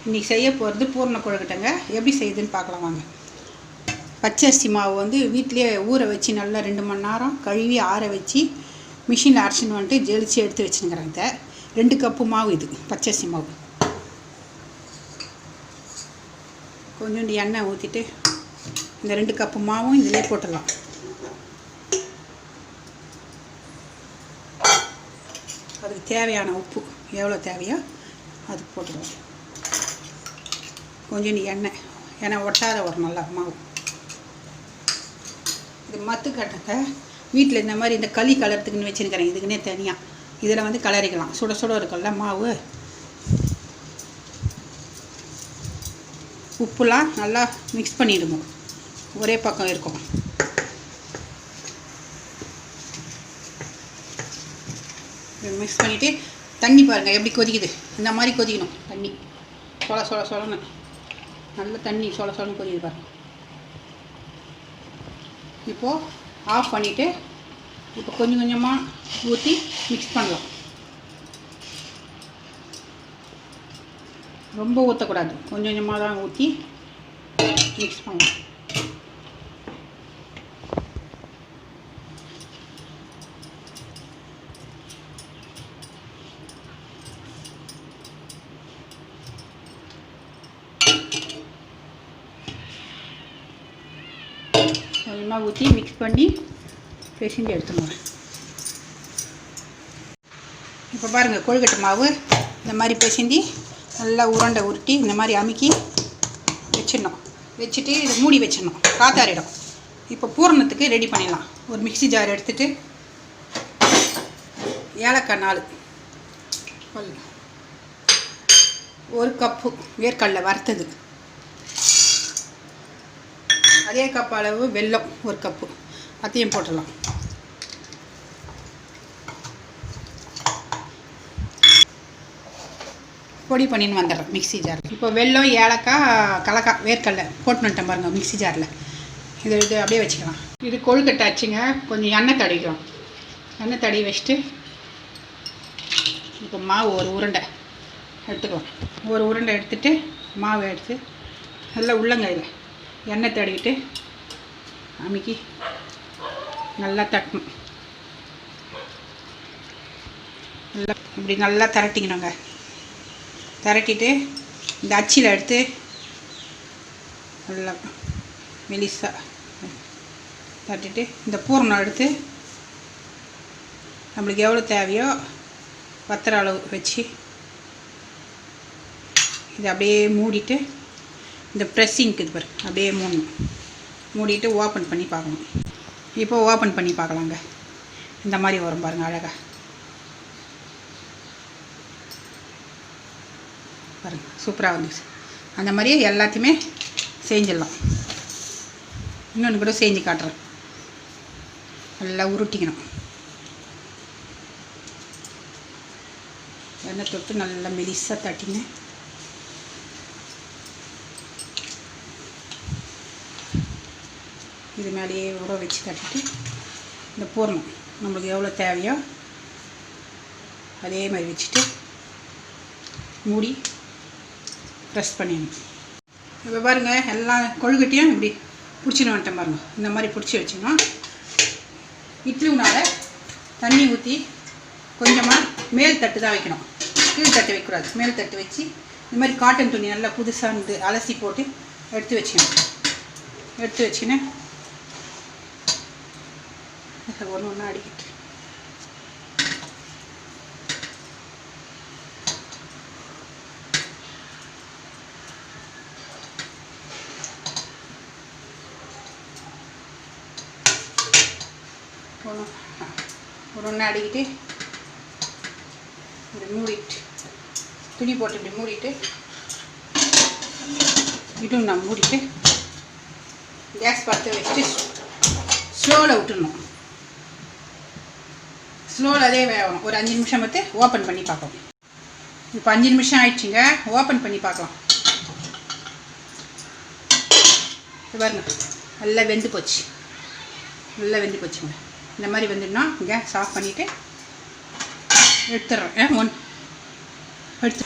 இன்றைக்கி செய்ய போகிறது பூரண கொழுக்கட்டைங்க. எப்படி செய்யுதுன்னு பார்க்கலாம் வாங்க. பச்சரிசி மாவு வந்து வீட்டிலே ஊற வச்சு நல்லா 2 மணி நேரம் கழுவி ஆற வச்சு மிஷினில் அரைச்சின்னு வந்துட்டு ஜெலிச்சு எடுத்து வச்சுருக்கிறேன். 2 கப்பு மாவு இது பச்சரிசி மாவு. கொஞ்சோண்டு எண்ணெய் ஊற்றிட்டு இந்த 2 கப்பு மாவும் இதிலே போட்டுடலாம். அதுக்கு தேவையான உப்பு எவ்வளோ தேவையோ அதுக்கு போட்டுடுவோம். கொஞ்சோண்டு எண்ணெய் ஒட்டாத ஒரு நல்ல மாவு. இது மத்து கட்டுங்க. வீட்டில் இந்த மாதிரி இந்த களி கலர்றதுக்குன்னு வச்சுருக்கிறேன். இதுக்குன்னே தனியாக இதில் வந்து கலரிக்கலாம். சுட சுட இருக்குல்ல மாவு. உப்புலாம் நல்லா மிக்ஸ் பண்ணிவிடுங்க. ஒரே பக்கம் இருக்கும். மிக்ஸ் பண்ணிவிட்டு தண்ணி பாருங்கள் எப்படி கொதிக்குது. இந்த மாதிரி கொதிக்கணும் தண்ணி. சொலன்னு நல்ல தண்ணி சொலன்னு கொதிக்குது பாருங்கள். இப்போது ஆஃப் பண்ணிவிட்டு இப்போ கொஞ்சம் கொஞ்சமாக ஊற்றி மிக்ஸ் பண்ணலாம். ரொம்ப ஊற்றக்கூடாது, கொஞ்சம் கொஞ்சமாக தான் ஊற்றி மிக்ஸ் பண்ணலாம். கொஞ்சமாக ஊற்றி மிக்ஸ் பண்ணி பிசைஞ்சு எடுத்துடுவேன். இப்போ பாருங்கள், கொழுக்கட்டை மாவு இந்த மாதிரி பிசைஞ்சு நல்லா உருண்டை உருட்டி இந்த மாதிரி அமுக்கி வச்சிடணும். வச்சுட்டு இதை மூடி வச்சிடணும், காத்தாரிடும். இப்போ பூரணத்துக்கு ரெடி பண்ணிடலாம். ஒரு மிக்ஸி ஜார் எடுத்துகிட்டு ஏலக்காய் 4 1 கப்பு வேர்க்கடலை வறுத்தது, அதே கப் அளவு வெல்லம் 1 கப்பு, அதையும் போட்டுடலாம். பொடி பண்ணின்னு வந்துடுறேன் மிக்ஸி ஜார். இப்போ வெல்லம், ஏலக்காய், கலக்காய், வேர்க்கடலை போட்டு வந்துட்டேன் பாருங்கள் மிக்ஸி ஜாரில். இது அப்படியே வச்சுக்கலாம். இது கொழுக்கட்டை ஆச்சுங்க. கொஞ்சம் எண்ணெய் தடவிக்கலாம். எண்ணெய் தடவி வச்சுட்டு இப்போ மாவு ஒரு உருண்டை எடுத்துக்கலாம். ஒரு உருண்டை எடுத்துகிட்டு மாவு எடுத்து நல்லா உள்ளங்கையில் எண்ணெய் தடவிட்டு அமுக்கி நல்லா தட்டணும். நல்லா இப்படி நல்லா திரட்டிக்கணுங்க. திரட்டிட்டு இந்த அச்சில் எடுத்து நல்லா மெலிசாக தட்டிட்டு இந்த பூரணம் எடுத்து நம்மளுக்கு எவ்வளோ தேவையோ பத்திர அளவு வச்சு இதை அப்படியே மூடிட்டு இந்த ப்ரெஸ்ஸிங்க்கு இது பாரு அப்படியே மூடிட்டு ஓப்பன் பண்ணி பார்க்கணும். இப்போ ஓப்பன் பண்ணி பார்க்கலாங்க. இந்த மாதிரி வரும் பாருங்கள் அழகாக பாருங்கள், சூப்பராக வந்துச்சு. அந்த மாதிரியே எல்லாத்தையுமே செஞ்சிடலாம். இன்னொன்று கூட செஞ்சு காட்டுறேன். நல்லா உருட்டிக்கணும். எண்ணெய் தொட்டு நல்லா மெலிசாக தட்டிங்க. இது மேலேயே ஊற வச்சு தட்டிட்டு இந்த பூரணம் நம்மளுக்கு எவ்வளோ தேவையோ அதே மாதிரி வச்சுட்டு மூடி ப்ரெஸ் பண்ணிடணும். இப்போ பாருங்கள், எல்லா கொழுக்கட்டையும் இப்படி பிடிச்சின்னு வந்துட்டேன் பாருங்கள். இந்த மாதிரி பிடிச்சி வச்சுக்கணும். இட்லி உணால் தண்ணி ஊற்றி கொஞ்சமாக மேல் தட்டு தான் வைக்கணும், கீழ் தட்டு வைக்கக்கூடாது. மேல் தட்டு வச்சு இந்த மாதிரி காட்டன் துணி நல்லா புதுசாக அலசி போட்டு எடுத்து வச்சுக்கணும். எடுத்து வச்சுன்னு ஒன்று ஒன்றா அடிக்கிட்டு ஒன்று அடிக்கிட்டு இப்படி மூடிட்டு துணி போட்டு இப்படி மூடிட்டு இதுவும் நான் மூடிட்டு கேஸ் பார்த்து வச்சுட்டு ஸ்லோவில் விட்டுடணும். ஸ்லோவில் அதே வேகணும். ஒரு 5 நிமிஷம் பார்த்து ஓப்பன் பண்ணி பார்க்கலாம். இப்போ 5 நிமிஷம் ஆயிடுச்சுங்க. ஓப்பன் பண்ணி பார்க்கலாம். பாருங்க, நல்லா வெந்து போச்சு. நல்லா வெந்து போச்சுங்க. இந்த மாதிரி வெந்துடணும். கேஸ் ஆஃப் பண்ணிவிட்டு எடுத்துடுறேன். எடுத்து